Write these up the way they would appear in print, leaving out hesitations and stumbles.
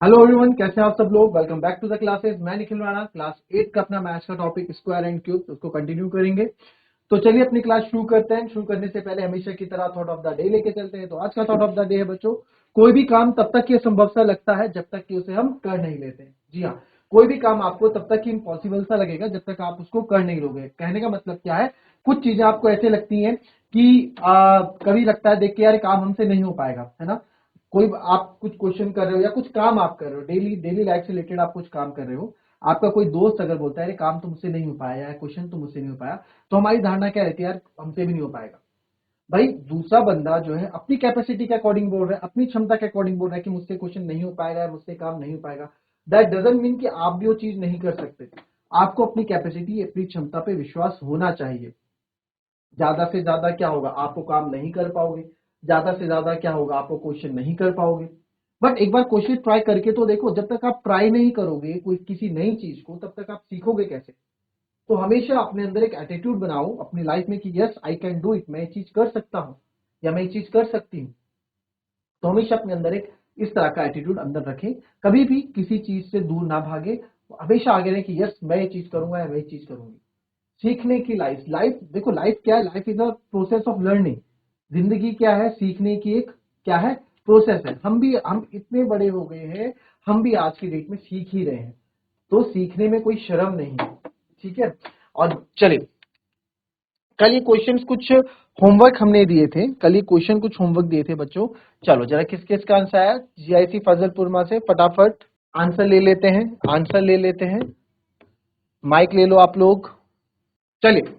Hello everyone, कैसे हैं आप सब लोग। Welcome back to the classes. मैं निखिल राणा, क्लास 8 का अपना मैथ्स का टॉपिक स्क्वायर एंड क्यूब, उसको कंटिन्यू करेंगे। तो चलिए अपनी क्लास शुरू करते हैं। शुरू करने से पहले हमेशा की तरह थॉट ऑफ द डे लेके चलते हैं। तो आज का थॉट ऑफ द डे है बच्चों, कोई भी काम तब तक ये संभव सा लगता है जब तक कि उसे हम कर नहीं लेते। जी हाँ, कोई भी काम आपको तब तक इम्पॉसिबल सा लगेगा जब तक आप उसको कर नहीं लोगे। कहने का मतलब क्या है, कुछ चीजें आपको ऐसे लगती हैं कि कभी लगता है देख के यार ये काम हमसे नहीं हो पाएगा, है ना। कोई आप कुछ क्वेश्चन कर रहे हो या कुछ काम आप कर रहे हो, डेली डेली लाइफ से रिलेटेड आप कुछ काम कर रहे हो। आपका कोई दोस्त अगर बोलता है ये काम तो मुझसे नहीं हो पाया या क्वेश्चन तो मुझसे नहीं हो पाया, तो हमारी धारणा क्या रहती है, यार हमसे भी नहीं हो पाएगा। भाई दूसरा बंदा जो है अपनी कैपेसिटी के अकॉर्डिंग बोल रहा है, अपनी क्षमता के अकॉर्डिंग बोल रहा है कि मुझसे क्वेश्चन नहीं हो पाएगा, मुझसे काम नहीं हो पाएगा। दैट डजंट मीन कि आप भी वो चीज नहीं कर सकते। आपको अपनी कैपेसिटी, अपनी क्षमता पे विश्वास होना चाहिए। ज्यादा से ज्यादा क्या होगा, आपको काम नहीं कर पाओगे। ज्यादा से ज्यादा क्या होगा, आपको क्वेश्चन नहीं कर पाओगे। बट एक बार कोशिश ट्राई करके तो देखो। जब तक आप ट्राई नहीं करोगे कोई किसी नई चीज को, तब तक आप सीखोगे कैसे। तो हमेशा अपने अंदर एक एटीट्यूड बनाओ अपनी लाइफ में कि yes I can do it, मैं ये चीज कर सकता हूं या मैं ये चीज कर सकती हूँ। तो हमेशा अपने अंदर एक इस तरह का एटीट्यूड अंदर रखें। कभी भी किसी चीज से दूर ना भागे। हमेशा आगे रहे कि यस मैं ये चीज करूंगा या मैं ये चीज करूंगी। सीखने की लाइफ, लाइफ देखो लाइफ क्या है, life is a process of learning. जिंदगी क्या है, सीखने की एक क्या है, प्रोसेस है। हम इतने बड़े हो गए हैं, हम भी आज की डेट में सीख ही रहे हैं। तो सीखने में कोई शर्म नहीं है, ठीक है। और चलिए, कल ये क्वेश्चंस कुछ होमवर्क हमने दिए थे, कल ये क्वेश्चन कुछ होमवर्क दिए थे बच्चों। चलो जरा किस किस का आंसर आया जीआईसी फजलपुरमा से, फटाफट आंसर ले लेते हैं। आंसर ले लेते हैं, माइक ले लो आप लोग। चलिए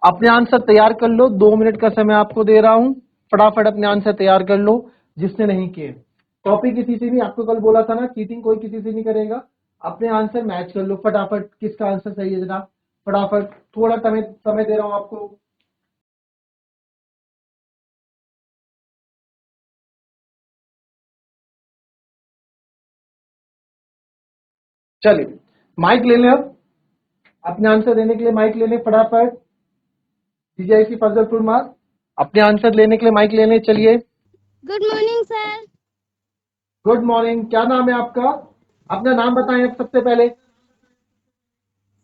अपने आंसर तैयार कर लो, 2 मिनट का समय आपको दे रहा हूं। फटाफट अपने आंसर तैयार कर लो। जिसने नहीं किए, कॉपी किसी से नहीं, आपको कल बोला था ना चीटिंग कोई किसी से नहीं करेगा। अपने आंसर मैच कर लो फटाफट, किसका आंसर सही है जरा फटाफट। थोड़ा समय समय दे रहा हूं आपको। चलिए माइक ले लें अब, अपने आंसर देने के लिए माइक ले लें फटाफट। सीजीआईसी फजलपुर मार्क, अपने आंसर लेने के लिए माइक ले लें। चलिए good morning sir. Good morning, क्या नाम है आपका, अपना नाम बताएं अब सबसे पहले।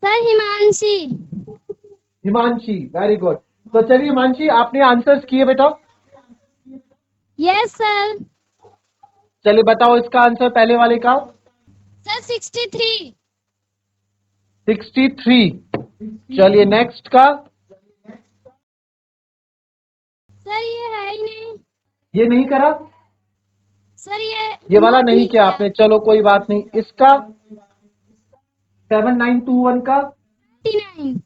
Sir Himanshi. Himanshi, very good. तो चलिए हिमांशी, आपने आंसर्स किए बेटा। Yes sir. चलिए बताओ इसका आंसर पहले वाले का। सर 63। 63। चलिए नेक्स्ट का। सर ये है ही नहीं। ये नहीं करा, सर ये ये वाला नोट नहीं नहीं किया किया। आपने, चलो कोई बात नहीं। इसका 7921 का 89।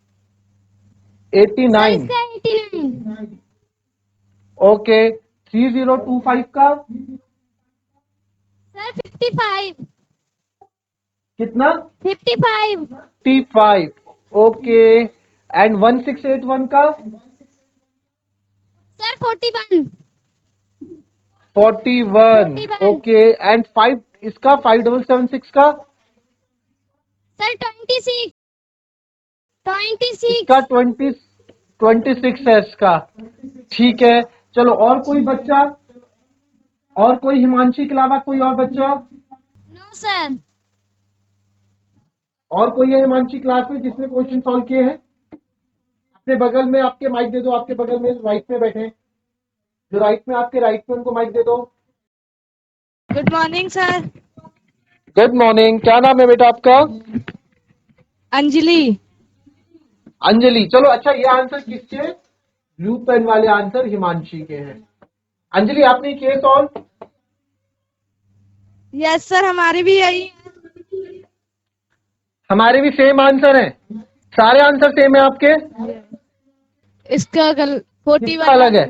सर 89। इसका 89। ओके 3025 का सर 55। कितना, 55। 55। ओके एंड 1681 का सर 41। 41। 41। ओके एंड 5, इसका 5776 का, सर 26। इसका 26। 26 है इसका। ठीक है, चलो और कोई बच्चा, और कोई हिमांशी के अलावा कोई और बच्चा, नो सर। और कोई है हिमांशी क्लास में जिसने क्वेश्चन सॉल्व किए हैं। अपने बगल में आपके माइक दे दो, आपके बगल में राइट में बैठे हैं, जो राइट में आपके राइट में उनको माइक दे दो। Good morning sir. Good morning, क्या नाम है बेटा आपका। अंजलि। अंजलि। चलो अच्छा, ये आंसर किसके, ब्लू पेन वाले आंसर हिमांशी के हैं। अंजलि आपने किए सॉल्व। यस सर हमारी भी यही। हमारे भी सेम आंसर हैं, सारे आंसर सेम है आपके। इसका कल 41 किसका अलग है,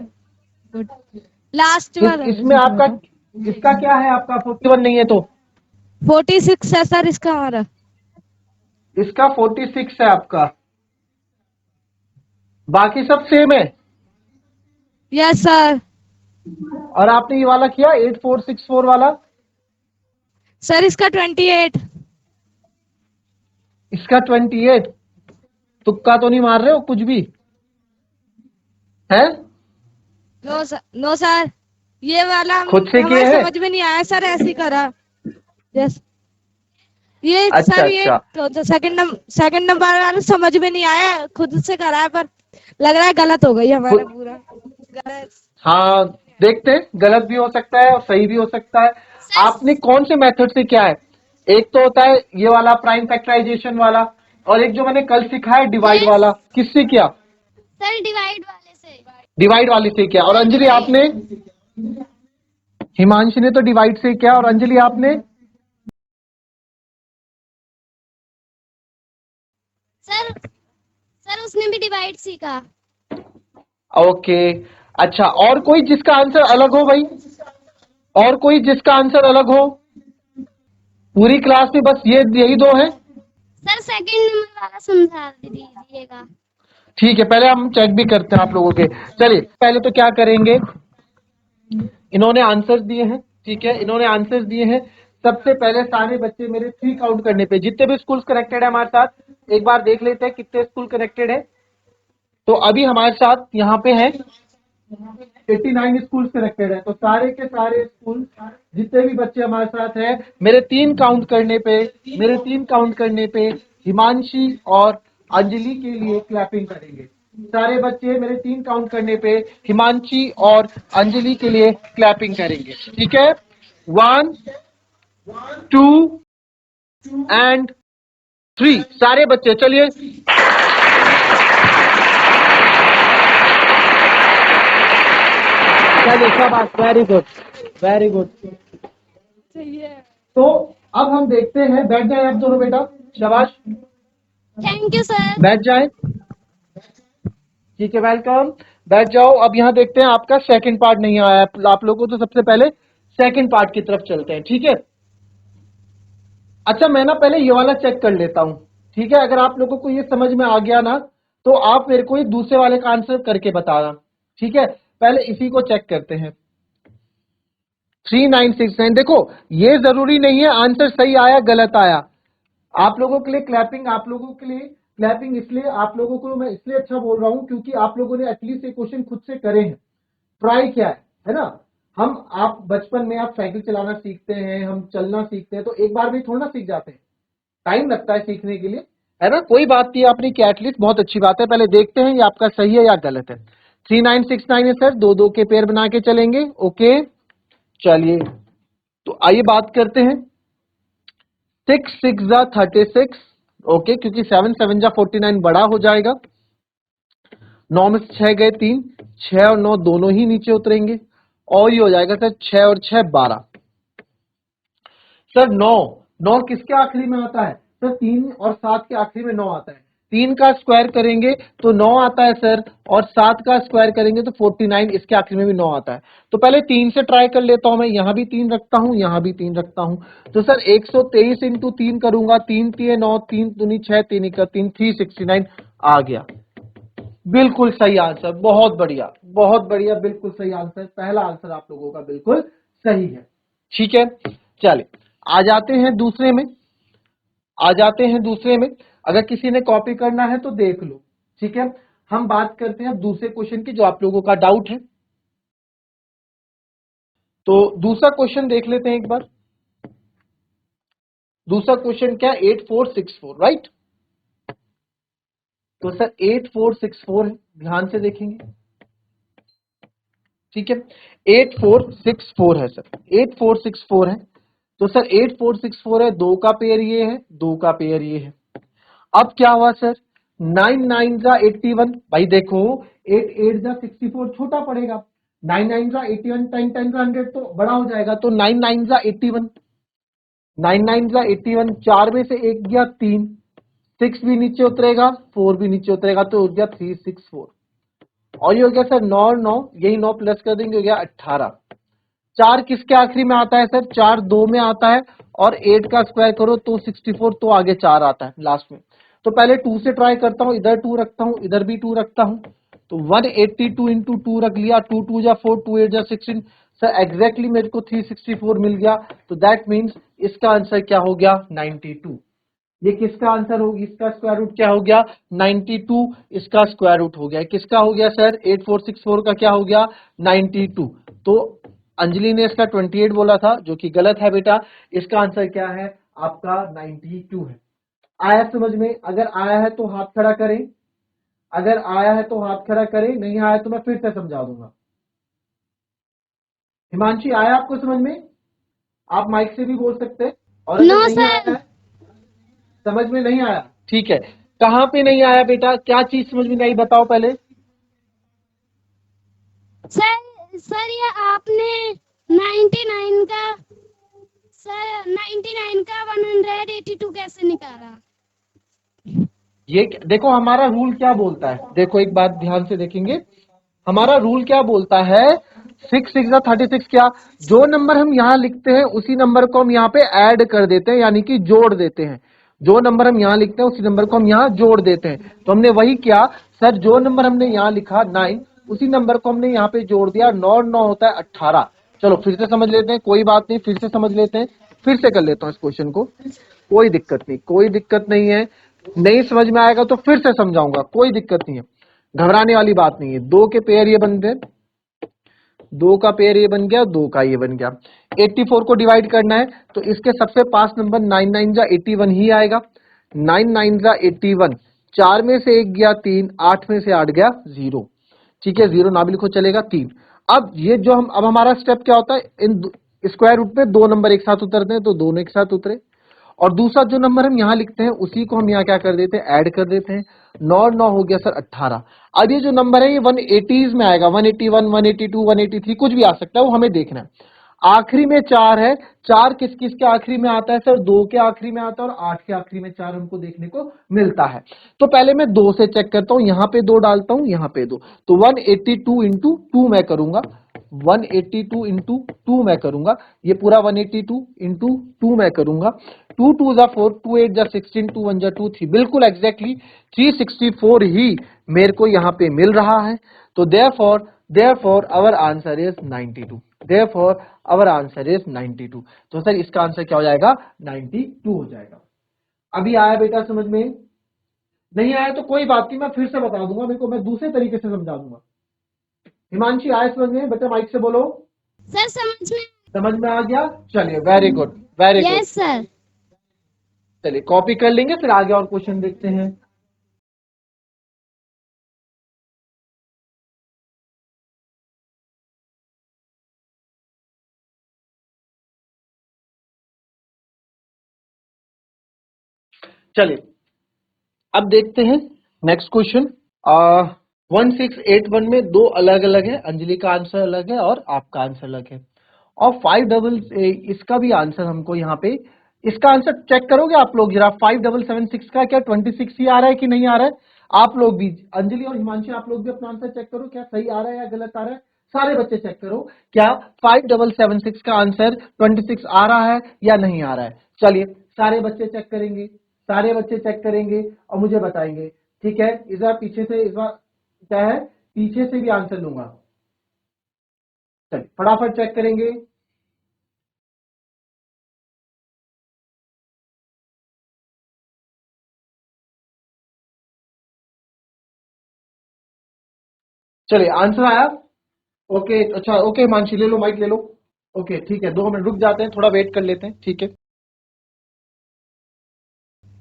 लास्ट वाला। इसमें आपका, इसका क्या है आपका 41 नहीं है तो 46 है सर इसका हमारा। इसका 46 है आपका। बाकी सब सेम है। Yes sir. और आपने ये वाला किया 8464 वाला, सर इसका 28। इसका 28। तुक्का तो नहीं मार रहे हो कुछ भी है, नो सर, नो सर, ये वाला खुद से किए हमारे हैं। समझ में नहीं आया सर, ऐसे ही करा। यस। ये अच्छा सर ये अच्छा। तो सेकंड नंबर वाला समझ में नहीं आया, खुद से करा है पर लग रहा है गलत हो गई हमारा पूरा गलत। हाँ, देखते हैं, गलत भी हो सकता है और सही भी हो सकता है। सर आपने कौन से मेथड से किया है? एक तो होता है ये वाला प्राइम फैक्टराइजेशन वाला, और एक जो मैंने कल सिखाया डिवाइड यस वाला, किससे किया? सर डिवाइड वाले से। डिवाइड वाले से किया। और सर अंजलि डिवाइड। आपने? हिमांशी ने तो डिवाइड से किया, और अंजलि आपने? सर सर उसने भी डिवाइड सीखा। ओके। अच्छा, और कोई जिसका आंसर अलग हो भाई? और कोई जिसका आंसर अलग हो? पूरी क्लास में बस ये यही दो है? सर सेकंड नंबर वाला समझा दीजिएगा। ठीक है, पहले हम चेक भी करते हैं आप लोगों के। चलिए, पहले तो क्या करेंगे, इन्होंने आंसर्स दिए हैं, ठीक है, इन्होंने आंसर्स दिए हैं। सबसे पहले सारे बच्चे मेरे 3 काउंट करने पे, जितने भी स्कूल्स कनेक्टेड है हमारे साथ, एक बार देख लेते हैं कितने स्कूल कनेक्टेड है। तो अभी हमारे साथ यहाँ पे है 89 स्कूल कनेक्टेड है। तो सारे के सारे स्कूल, जितने भी बच्चे हमारे साथ हैं, मेरे 3 काउंट करने पे हिमांशी और अंजलि के लिए क्लैपिंग करेंगे। सारे बच्चे मेरे 3 काउंट करने पे हिमांशी और अंजलि के लिए क्लैपिंग करेंगे, ठीक है? 1 2 एंड 3। सारे बच्चे चलिए। चलिए, शाबाश, वेरी गुड, वेरी गुड। तो अब हम देखते हैं, बैठ जाए आप दोनों बेटा, शाबाश, थैंक यू सर। बैठ जाए। ठीक है, वेलकम, बैठ जाओ। अब यहाँ देखते हैं, आपका सेकंड पार्ट नहीं आया है आप लोगों को, तो सबसे पहले सेकंड पार्ट की तरफ चलते हैं, ठीक है? अच्छा, मैं ना पहले ये वाला चेक कर लेता हूं, ठीक है? अगर आप लोगों को ये समझ में आ गया ना, तो आप मेरे को ये दूसरे वाले का आंसर करके बताना, ठीक है? पहले इसी को चेक करते हैं। 3969। देखो, ये जरूरी नहीं है आंसर सही आया गलत आया। आप लोगों के लिए क्लैपिंग, आप लोगों के लिए क्लैपिंग, इसलिए आप लोगों को मैं इसलिए अच्छा बोल रहा हूं क्योंकि आप लोगों ने एटलीस्ट ये क्वेश्चन खुद से करे हैं, ट्राई किया है ना? हम आप बचपन में आप साइकिल चलाना सीखते हैं, हम चलना सीखते हैं, तो एक बार भी थोड़ा ना सीख जाते हैं, टाइम लगता है सीखने के लिए, है ना? कोई बात नहीं, आपने किया एटलीस्ट, बहुत अच्छी बात है। पहले देखते हैं ये आपका सही है या गलत है। 3969 है सर, दो दो के पेयर बना के चलेंगे, ओके? चलिए, तो आइए बात करते हैं। 6 6 जा 36, ओके, क्योंकि 7 7 जा 49 बड़ा हो जाएगा। 9 में से 6 गए 3, 6 और 9 दोनों ही नीचे उतरेंगे, और ये हो जाएगा सर 6 और 6 12। सर 9 9 किसके आखिरी में आता है? सर 3 और 7 के आखिरी में 9 आता है। 3 का स्क्वायर करेंगे तो 9 आता है सर, और 7 का स्क्वायर करेंगे तो 49, इसके आखिरी में भी 9 आता है। तो पहले 3 से ट्राई कर लेता हूं, मैं यहां भी 3 रखता हूं, यहां भी 3 रखता हूं। तो सर 123 इंटू 3 करूंगा, 3 3 9, 3 दूनी 6, 3 1 3, 369 आ गया। बिल्कुल सही आंसर, बहुत बढ़िया, बहुत बढ़िया, बिल्कुल सही आंसर, पहला आंसर आप लोगों का बिल्कुल सही है, ठीक है? चलिए, आ जाते हैं दूसरे में, आ जाते हैं दूसरे में। अगर किसी ने कॉपी करना है तो देख लो, ठीक है? हम बात करते हैं अब दूसरे क्वेश्चन की, जो आप लोगों का डाउट है। तो दूसरा क्वेश्चन देख लेते हैं एक बार। दूसरा क्वेश्चन क्या है? 8464, राइट? तो सर 8464 है, ध्यान से देखेंगे, ठीक है? 8464 है सर, 8464 है। तो सर 8464 है, 2 का पेयर ये है, 2 का पेयर ये है। अब क्या हुआ सर? 9 9 जा 81, भाई देखो 8 8 जा 64 छोटा पड़ेगा, 9 9 जा 81, 10 10 जा 100 तो बड़ा हो जाएगा, तो 9 9 जा 81, 9 9 जा 81, 4 में से एक गया 3, 6 भी नीचे उतरेगा, 4 भी नीचे उतरेगा, तो हो गया 364। और ये हो गया सर 9 और 9, यही 9 प्लस कर देंगे, हो गया 18। 4 किसके आखिरी में आता है सर? 4 2 में आता है, और 8 का स्क्वायर करो तो 64, तो आगे 4 आता है लास्ट में। तो पहले 2 से ट्राई करता हूं, इधर 2 रखता हूं, इधर भी 2 रखता हूं, तो 182 इंटू 2 रख लिया, 2 2 जा 4, 2 8 जा 16, सर एग्जैक्टली मेरे को 364 मिल गया। तो दैट मीन्स इसका आंसर क्या हो गया? 92। ये किसका आंसर होगी? इसका स्क्वायर रूट क्या हो गया? 92, इसका स्क्वायर रूट हो गया। किसका हो गया सर? 8464 का क्या हो गया? 92। तो अंजलि ने इसका 28 बोला था, जो कि गलत है बेटा। इसका आंसर क्या है आपका 92 है। आया समझ में? अगर आया है तो हाथ खड़ा करें, अगर आया है तो हाथ खड़ा करें, नहीं आया तो मैं फिर से समझा दूंगा। हिमांशी, आया आपको समझ में? आप माइक से भी बोल सकते हैं। और अगर नो नहीं आया सर। है, समझ में नहीं आया, ठीक है। कहां पे नहीं आया बेटा? क्या चीज समझ में नहीं आई बताओ पहले। सर ये आपने 99 का, सर 99 का 182 कैसे निकाला? ये देखो हमारा रूल क्या बोलता है, देखो एक बात ध्यान से देखेंगे, हमारा रूल क्या बोलता है। 6 6 36 क्या, जो नंबर हम यहाँ लिखते हैं उसी नंबर को हम यहाँ पे ऐड कर देते हैं, यानी कि जोड़ देते हैं। जो नंबर हम यहाँ लिखते हैं उसी नंबर को हम यहाँ जोड़ देते हैं। तो हमने वही किया सर, जो नंबर हमने यहाँ लिखा 9, उसी नंबर को हमने यहाँ पे जोड़ दिया। 9 9 होता है 18। चलो फिर से समझ लेते हैं, कोई बात नहीं, फिर से समझ लेते हैं, फिर से कर लेता हूँ इस क्वेश्चन को। कोई दिक्कत नहीं, कोई दिक्कत नहीं है। नहीं समझ में आएगा तो फिर से समझाऊंगा, कोई दिक्कत नहीं है, घबराने वाली बात नहीं है। 2 के पेयर ये बन गए, 2 का पेयर ये बन गया, 2 का ये बन गया। 84 को डिवाइड करना है तो इसके सबसे पास नंबर 9 9 जा 81 ही आएगा। 9 9 जा 81, 4 में से 1 गया 3, 8 में से 8 गया 0। ठीक है, 0 ना भी लिखो चलेगा, 3। अब ये जो हम, अब हमारा स्टेप क्या होता है, इन स्क्वायर रूट में 2 नंबर एक साथ उतरते हैं तो दोनों एक साथ उतरे। और दूसरा जो नंबर हम यहाँ लिखते हैं उसी को हम यहाँ क्या कर देते हैं, ऐड कर देते हैं। 9 9 हो गया सर 18। अब ये जो नंबर है ये 180s में आएगा, 181 182 183 कुछ भी आ सकता है, वो हमें देखना है। आखिरी में 4 है, 4 किस किस के आखिरी में आता है सर? 2 के आखिरी में आता है और 8 के आखिरी में 4 हमको देखने को मिलता है। तो पहले मैं 2 से चेक करता हूं, यहां पे 2 डालता हूं, यहां पे 2, तो 182 इंटू 2 मैं करूंगा, 182 इंटू 2 मैं करूंगा, ये पूरा 182 इंटू 2 मैं करूंगा। 2 2 जा 4, 2 8 जा 16, 2 1 जा 2 3, बिल्कुल एग्जैक्टली 364 ही मेरे को यहाँ पे मिल रहा है। तो therefore our answer is 92। therefore our answer is 92। तो सर इसका आंसर क्या हो जाएगा? 92 हो जाएगा। अभी आया बेटा समझ में? नहीं आया तो कोई बात नहीं, मैं फिर से बता दूंगा, मेरे को मैं दूसरे तरीके से समझा दूंगा। हिमांशी, आया समझ में? बेटा माइक से बोलो। सर समझ में। समझ में आ गया? चलिए, very good, very good. Yes sir. चलिए कॉपी कर लेंगे, फिर आगे और क्वेश्चन देखते हैं। चलिए अब देखते हैं नेक्स्ट क्वेश्चन। 1681 में दो अलग अलग है, अंजलि का आंसर अलग है और आपका आंसर अलग है। और 5 इसका भी आंसर हमको यहाँ पे, इसका आंसर चेक करोगे आप लोग जरा? 5776 का क्या 26 ही आ रहा है कि नहीं आ रहा है? आप लोग भी, अंजलि और हिमांशी, आप लोग भी अपना आंसर चेक करो, क्या सही आ रहा है या गलत आ रहा है। सारे बच्चे चेक करो, क्या 5776 का आंसर 26 आ रहा है या नहीं आ रहा है। चलिए सारे बच्चे चेक करेंगे, सारे बच्चे चेक करेंगे और मुझे बताएंगे। ठीक है, इस बार पीछे से, इस बार क्या है, पीछे से भी आंसर लूंगा। चलिए फटाफट चेक करेंगे। चलिए आंसर आया। ओके, अच्छा ओके मानसी ले लो, माइक ले लो। ओके ठीक है, 2 मिनट रुक जाते हैं, थोड़ा वेट कर लेते हैं, ठीक है।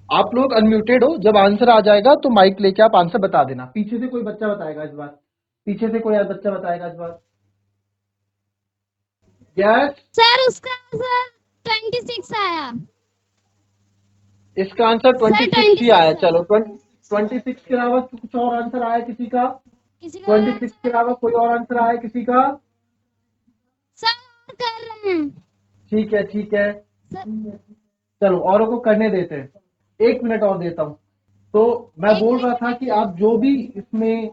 आप लोग अनम्यूटेड हो, जब आंसर आ जाएगा तो माइक लेके आप आंसर बता देना। पीछे से कोई बच्चा बताएगा इस बार, पीछे से कोई बच्चा बताएगा इस बार। यस, सर उसका आंसर 26 आया। इसका आंसर सर 26 ही 26 आया। आया। चलो 26 के अलावा कुछ और आंसर आया किसी का? किसी का और 26 के आंसर? अलावा कोई और आंसर आया किसी का? सर और कर रहे हैं ठीक है ठीक है, सर। चलो औरों को करने देते हैं, 1 मिनट और देता हूं। तो मैं एक बोल रहा एक था कि मिनट। आप जो भी इसमें,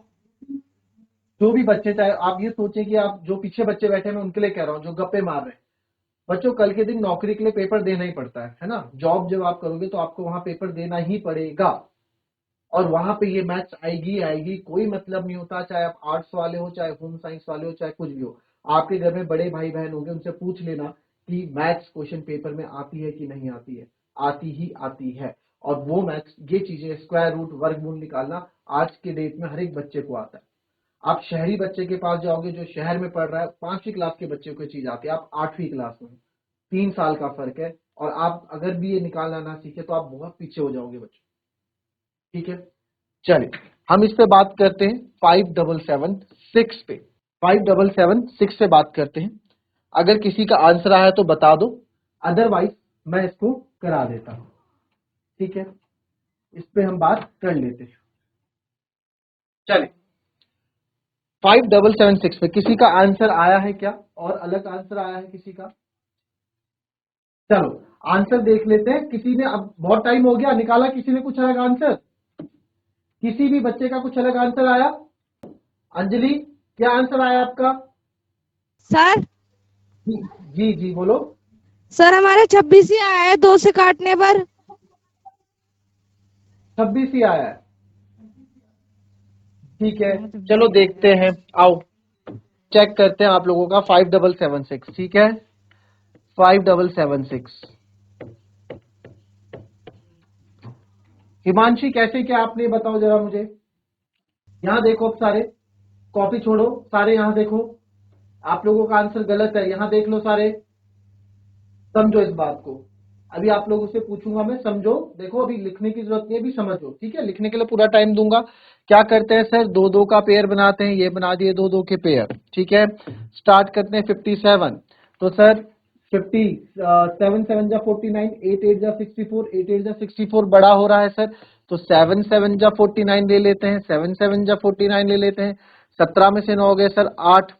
जो भी बच्चे, चाहे आप ये सोचें कि आप जो पीछे बच्चे बैठे हैं, मैं उनके लिए कह रहा हूँ जो गप्पे मार रहे हैं। बच्चों कल के दिन नौकरी के लिए पेपर देना ही पड़ता है ना? जॉब जब आप करोगे तो आपको वहां पेपर देना ही पड़ेगा, और वहां पे ये मैथ्स आएगी आएगी, कोई मतलब नहीं होता, चाहे आप आर्ट्स वाले हो, चाहे होम साइंस वाले हो, चाहे कुछ भी हो। आपके घर में बड़े भाई बहन होंगे, उनसे पूछ लेना कि मैथ्स क्वेश्चन पेपर में आती है कि नहीं आती है। आती ही आती है। और वो मैथ्स, ये चीजें, स्क्वायर रूट, वर्गमूल निकालना आज के डेट में हर एक बच्चे को आता है। आप शहरी बच्चे के पास जाओगे जो शहर में पढ़ रहा है, 5वीं क्लास के बच्चे को चीज आती है, आप 8वीं क्लास में, 3 साल का फर्क है। और आप अगर भी ये निकालना ना सीखे तो आप बहुत पीछे हो जाओगे बच्चों। ठीक है, चलिए हम इस पे बात करते हैं 5776 पे। 5776 पे बात करते हैं। अगर किसी का आंसर आया तो बता दो, अदरवाइज मैं इसको करा देता हूं। ठीक है, इस पे हम बात कर लेते हैं। चलिए 5776 पे किसी का आंसर आया है क्या, और अलग आंसर आया है किसी का? चलो आंसर देख लेते हैं। किसी ने, अब बहुत टाइम हो गया, निकाला किसी ने कुछ अलग आंसर? किसी भी बच्चे का कुछ अलग आंसर आया? अंजलि, क्या आंसर आया आपका? सर जी जी जी बोलो। सर हमारे 26 ही आया है 2 से काटने पर। 26 ही आया है। ठीक है, चलो देखते हैं, आओ चेक करते हैं आप लोगों का। 5776, ठीक है, 5776। हिमांशी कैसे, क्या आपने बताओ जरा मुझे। यहां देखो, अब सारे कॉपी छोड़ो, सारे यहां देखो, आप लोगों का आंसर गलत है, यहां देख लो सारे, समझो इस बात को। अभी आप लोगों से पूछूंगा मैं, समझो, देखो अभी लिखने की जरूरत नहीं है, अभी समझो। ठीक है, लिखने के लिए पूरा टाइम दूंगा। क्या करते हैं सर, 2 2 का पेयर बनाते हैं, ये बना दिए 2 2 के पेयर। ठीक है, स्टार्ट करते हैं 57। तो सर 50, 7 7 जा 49, 8 8 जा 64, 8 8 जा 64 बड़ा हो रहा है सर, तो 7 7 जा 49 ले लेते हैं, 7 7 जा 49 ले लेते हैं। 17 में से 9 गए सर 8,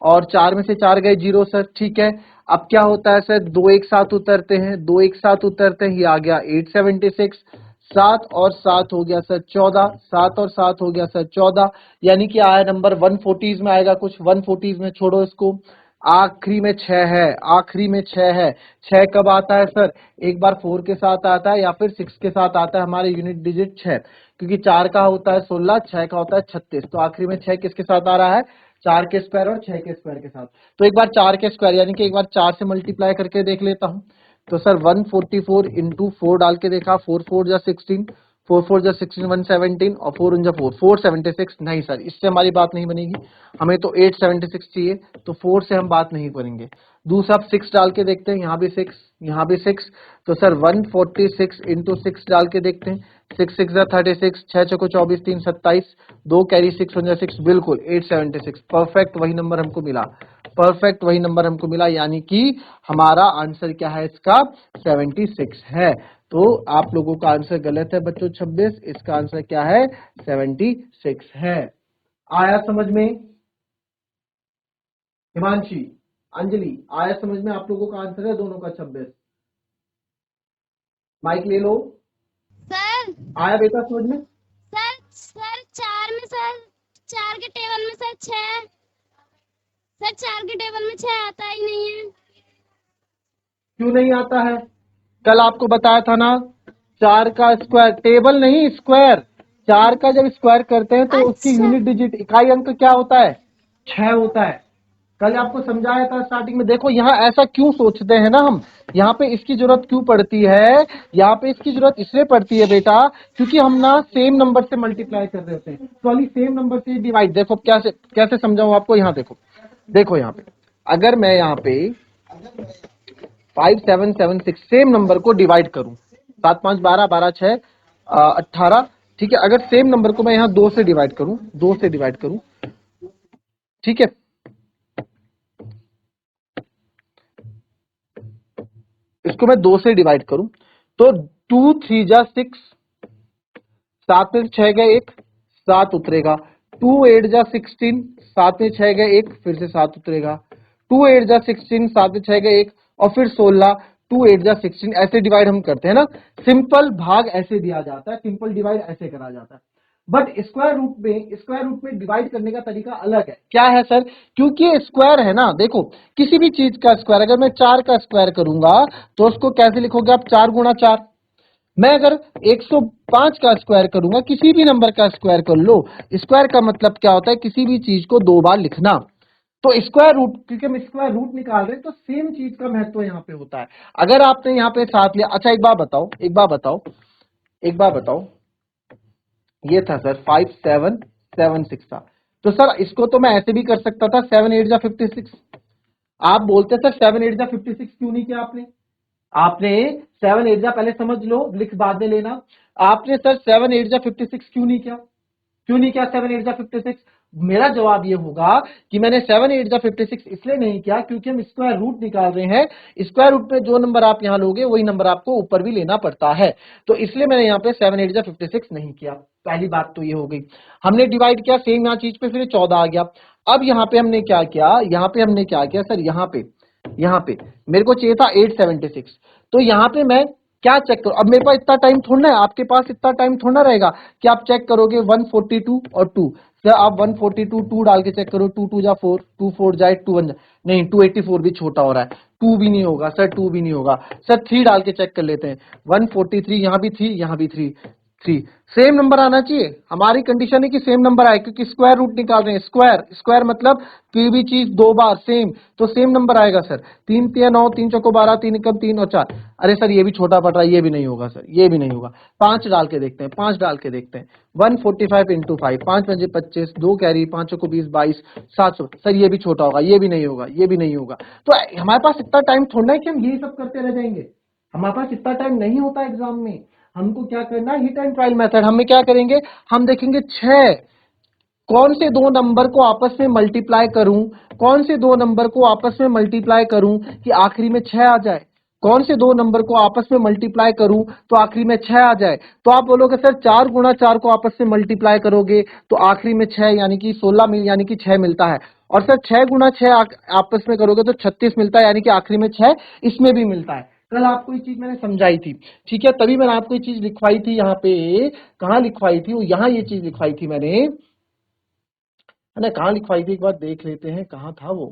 और 4 में से 4 गए 0 सर। ठीक है, अब क्या होता है सर, 2 एक साथ उतरते हैं, 2 एक साथ उतरते हैं, ये आ गया 876। 7 और 7 हो गया सर 14, 7 और 7 हो गया सर 14, यानी कि आया नंबर 140s में आएगा कुछ। 140s में छोड़ो इसको, आखिरी में 6 है, आखिरी में 6 है। 6 कब आता है सर, एक बार 4 के साथ आता है या फिर 6 के साथ आता है, हमारे यूनिट डिजिट 6, क्योंकि 4 का होता है 16, 6 का होता है 36, तो आखिरी में 6 किसके साथ आ रहा है, 4 के स्क्वायर और 6 के स्क्वायर के साथ। तो एक बार 4 के स्क्वायर यानी कि एक बार 4 से मल्टीप्लाई करके देख लेता हूं। तो सर 144 इंटू 4 डाल के देखा, 4 4 जा 16, 4 4 जा 16, 117, और 4 1 जा 4, 476। नहीं सर, इससे हमारी बात नहीं बनेगी, हमें तो 876 चाहिए, तो 4 से हम बात नहीं करेंगे। दूसरा 6 डाल के देखते हैं, यहाँ भी 6, यहाँ भी 6, तो सर 146 इंटू 6 डाल के देखते हैं। 6 6 जा 36, 6 6 को 24, 3 27, 2 कैरी 6 1 जा 6, बिल्कुल 876, परफेक्ट वही नंबर हमको मिला, परफेक्ट वही नंबर हमको मिला, यानी कि हमारा आंसर क्या है इसका, 76 है। तो आप लोगों का आंसर गलत है बच्चों 26, इसका आंसर क्या है, 76 है। आया समझ में? हिमांशी, अंजलि, आया समझ में? आप लोगों का आंसर है दोनों का 26। माइक ले लो। सर आया बेटा समझ में? सर सर 4 में सर 4 के टेबल में सर 6, सर 4 के टेबल में 6 आता ही नहीं है। क्यों नहीं आता है? कल आपको बताया था ना, 4 का स्क्वायर, टेबल नहीं स्क्वायर, 4 का जब स्क्वायर करते हैं तो उसकी अच्छा यूनिट डिजिट, इकाई अंक क्या होता है, 6 होता है। कल आपको समझाया था स्टार्टिंग में। देखो यहाँ ऐसा क्यों सोचते हैं ना हम, यहाँ पे इसकी जरूरत क्यों पड़ती है, यहाँ पे इसकी जरूरत इसलिए पड़ती है बेटा, क्योंकि हम ना सेम नंबर से मल्टीप्लाई कर रहे होते हैं, सॉरी सेम नंबर से डिवाइड। देखो कैसे कैसे समझाऊं आपको, यहाँ देखो, देखो यहाँ पे, अगर मैं यहाँ पे 5776 सेम नंबर को डिवाइड करूं, 7 5 12, 12 6 18, ठीक है, अगर सेम नंबर को मैं यहाँ 2 से डिवाइड करूं, 2 से डिवाइड करूं, ठीक है, इसको मैं 2 से डिवाइड करूं, तो 2 3 जा 6, 7 में 6 गए 1, 7 उतरेगा। 2 8 जा 16, 7 में 6 गए 1, फिर से 7 उतरेगा। 2 8 जा 16, 7 में 6 गए 1, और फिर 16, 2 8 जा 16, ऐसे डिवाइड हम करते हैं ना। सिंपल भाग ऐसे दिया जाता है, सिंपल डिवाइड ऐसे करा जाता है। बट स्क्वायर रूट में डिवाइड करने का तरीका अलग है। क्या है सर, क्योंकि स्क्वायर है ना, देखो किसी भी चीज का स्क्वायर, अगर मैं 4 का स्क्वायर करूंगा तो उसको कैसे लिखोगे आप, 4 गुणा 4। मैं अगर 105 का स्क्वायर करूंगा, किसी भी नंबर का स्क्वायर कर लो, स्क्वायर का मतलब क्या होता है, किसी भी चीज को 2 बार लिखना। तो स्क्वायर रूट, क्योंकि हम स्क्वायर रूट निकाल रहे हैं, तो सेम चीज का महत्व यहाँ पे होता है। अगर आपने यहाँ पे साथ लिया, अच्छा एक बार बताओ, एक बार बताओ, एक बार बताओ, ये था सर 5776 था, तो सर इसको तो मैं ऐसे भी कर सकता था, 7 8 जा 56। आप बोलते सर 7 8 जा 56 क्यों नहीं किया आपने? आपने 7 8 जा पहले समझ लो, लिख बाद में लेना। आपने सर 7 8 जा 56 क्यों नहीं किया? क्यों नहीं किया 7 8 जा 56? मेरा जवाब ये होगा कि मैंने 7 8 जा 56 इसलिए नहीं किया क्योंकि हम स्क्वायर रूट निकाल रहे हैं। स्क्वायर रूट में जो नंबर आप यहां लोगे वही नंबर आपको ऊपर भी लेना पड़ता है, तो इसलिए मैंने यहाँ पे 7 8 जा 56 नहीं किया। पहली बात तो ये हो गई। हमने डिवाइड किया सेम यहाँ चीज पे, फिर 14 आ गया। अब यहाँ पे हमने क्या किया, यहाँ पे हमने क्या किया सर, यहाँ पे मेरे को चाहिए था 876, तो यहाँ पे मैं क्या चेक करो, अब मेरे पास इतना टाइम थोड़ा है, आपके पास इतना टाइम थोड़ा रहेगा कि आप चेक करोगे 142 और 2। सर आप 142 2 डाल के चेक करो, 2 2 जा 4, 2 4 जाए 2 1 नहीं, 284 भी छोटा हो रहा है, 2 भी नहीं होगा सर, 2 भी नहीं होगा सर। 3 डाल के चेक कर लेते हैं, 143, यहाँ भी 3, यहाँ भी 3 3, सेम नंबर आना चाहिए। हमारी कंडीशन है कि सेम नंबर आए, क्योंकि स्क्वायर रूट निकाल रहे हैं। स्क्वायर मतलब कोई भी चीज दो बार सेम, तो सेम नंबर आएगा सर। 3 3 9, 3 चौको 12, 3 एकम 3 और 4। अरे सर ये भी छोटा पड़ रहा है, ये भी नहीं होगा सर, ये भी नहीं होगा। 5 डाल के देखते हैं, 5 डाल के देखते हैं। 145 इंटू 5, 5 पंजे 25, 2 कैरी, 5 को 20 22 700। सर ये भी छोटा होगा, ये भी नहीं होगा, ये भी नहीं होगा। तो हमारे पास इतना टाइम थोड़ा है कि हम यही सब करते रह जाएंगे। हमारे पास इतना टाइम नहीं होता एग्जाम में। हमको क्या करना है, हिट एंड ट्रायल मेथड। हमें क्या करेंगे, हम देखेंगे 6 कौन से दो नंबर को आपस में मल्टीप्लाई करूं, कौन से दो नंबर को आपस में मल्टीप्लाई करूं कि आखिरी में 6 आ जाए, कौन से दो नंबर को आपस में मल्टीप्लाई करूं तो आखिरी में 6 आ जाए। तो आप बोलोगे सर 4 गुणा 4 को आपस में मल्टीप्लाई करोगे तो आखिरी में 6 यानी कि 16 मिल यानी कि 6 मिलता है। और सर 6 गुणा 6 आपस में करोगे तो 36 मिलता है, यानी कि आखिरी में 6 इसमें भी मिलता है। कल आपको ये चीज मैंने समझाई थी, ठीक है, तभी मैंने आपको ये चीज लिखवाई थी। यहाँ पे कहां लिखवाई थी वो, यहाँ ये चीज लिखवाई थी मैंने, है ना, कहां लिखवाई थी एक बार देख लेते हैं, कहां था वो।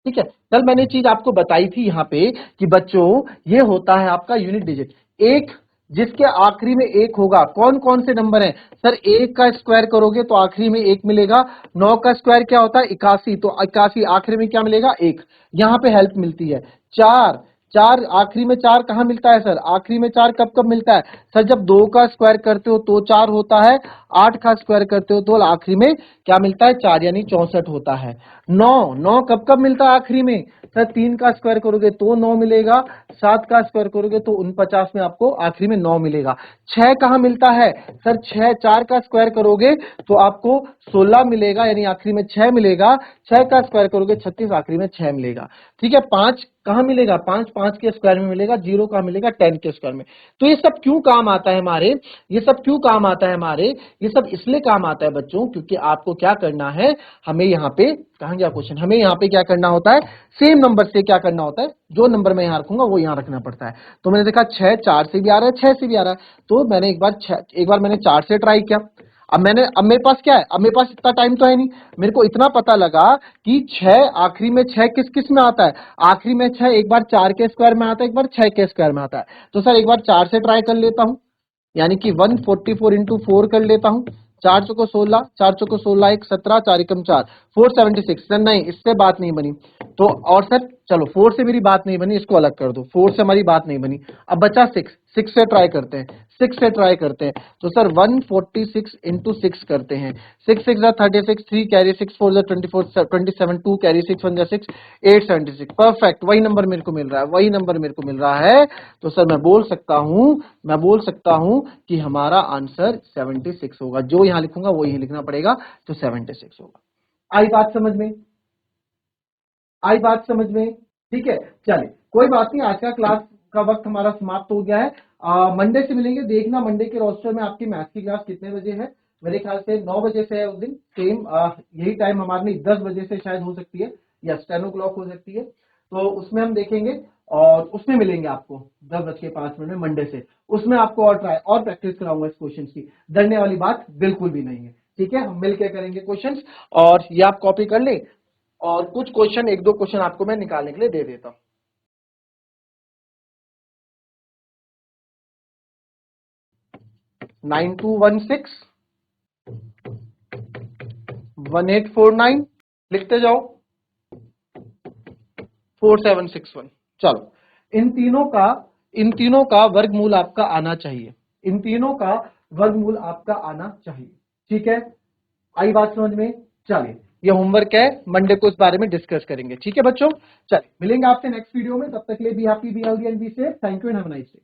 ठीक है, कल मैंने चीज आपको बताई थी यहाँ पे कि बच्चों ये होता है आपका यूनिट डिजिट, एक जिसके आखिरी में एक होगा। कौन कौन से नंबर हैं सर, 1 का स्क्वायर करोगे तो आखिरी में 1 मिलेगा। 9 का स्क्वायर क्या होता है 81, तो 81 आखिरी में क्या मिलेगा 1, यहाँ पे हेल्प मिलती है। 4 4 आखिरी में 4 कहां मिलता है सर, आखिरी में 4 कब कब मिलता है सर, जब 2 का स्क्वायर करते हो तो 4 होता है, 8 का स्क्वायर करते हो तो आखिरी में क्या मिलता है 4 यानी 64 होता है। 9 कब कब मिलता है आखिरी में सर, 3 का स्क्वायर करोगे तो 9 मिलेगा, 7 का स्क्वायर करोगे तो 49 में आपको आखिरी में 9 मिलेगा। 6 कहां मिलता है सर, 6 4 का स्क्वायर करोगे तो आपको 16 मिलेगा, यानी आखिरी में 6 मिलेगा। 6 का स्क्वायर करोगे 36, आखिरी में 6 मिलेगा। ठीक है, 5 कहां मिलेगा, 5 के स्क्वायर में मिलेगा। 0 कहां मिलेगा 10 के स्क्वायर में। तो ये सब क्यों काम आता है हमारे, ये सब क्यों काम आता है हमारे, ये सब इसलिए काम आता है बच्चों क्योंकि आपको क्या करना है, हमें यहाँ पे कहां गया क्वेश्चन, हमें यहाँ पे क्या करना होता है, सेम नंबर से क्या करना होता है, जो नंबर मैं यहाँ रखूंगा वो यहाँ रखना पड़ता है। तो मैंने देखा 6 4 से भी आ रहा है, 6 से भी आ रहा है, तो मैंने एक बार मैंने 4 से ट्राई किया। अब मेरे पास क्या है, अब मेरे पास इतना टाइम तो है नहीं, मेरे को इतना पता लगा कि 6 आखिरी में 6 किस किस में आता है, आखिरी में 6 एक बार 4 के स्क्वायर में आता है, एक बार 6 के स्क्वायर में आता है। तो सर एक बार 4 से ट्राई कर लेता हूं, यानी कि 144 इंटू 4 कर लेता हूं। 4 चौको 16, 4 चौको 16 1 17, 4 एकम 4, 476। सर नहीं, इससे बात नहीं बनी। तो और सर चलो 4 से मेरी बात नहीं बनी, इसको अलग कर दो, 4 से हमारी बात नहीं बनी। अब बचा 6 से ट्राई करते हैं, 6 से ट्राई करते हैं। तो सर 146 इंटू 6 करते हैं। 6 6 जा 36, 3 कैरी, 6 4 जा 24, 27, 2 कैरी, 6 1 जा 6, 876। परफेक्ट, वही नंबर मेरे को मिल रहा है, वही नंबर मेरे को मिल रहा है। तो सर मैं बोल सकता हूं कि हमारा आंसर 76 होगा। जो यहां लिखूंगा वो यही लिखना पड़ेगा, तो 76 होगा। आई बात समझ में, आई बात समझ में, ठीक है। चलिए कोई बात नहीं, आज का क्लास का वक्त हमारा समाप्त हो गया है। मंडे से मिलेंगे, देखना मंडे के रोस्टर में आपकी मैथ्स की क्लास कितने बजे है। मेरे ख्याल से 9 बजे से है उस दिन, सेम यही टाइम हमारे लिए 10 बजे से शायद हो सकती है, या 10 o'clock हो सकती है। तो उसमें हम देखेंगे और उसमें मिलेंगे आपको 10:05 में मंडे से। उसमें आपको और प्रैक्टिस कराऊंगा इस क्वेश्चन की, डरने वाली बात बिल्कुल भी नहीं है। ठीक है, हम मिलकर करेंगे क्वेश्चन, और ये आप कॉपी कर लें, और कुछ क्वेश्चन, 1-2 क्वेश्चन आपको मैं निकालने के लिए दे देता हूं। नाइन 9216 1849, लिखते जाओ, 4761। चलो इन तीनों का वर्गमूल आपका आना चाहिए, इन तीनों का वर्गमूल आपका आना चाहिए। ठीक है, आई बात समझ में, चलिए, ये होमवर्क है, मंडे को इस बारे में डिस्कस करेंगे। ठीक है बच्चों, चलिए मिलेंगे आपसे नेक्स्ट वीडियो में, तब तक के लिए be happy, be healthy and be safe. Thank you and have a nice day.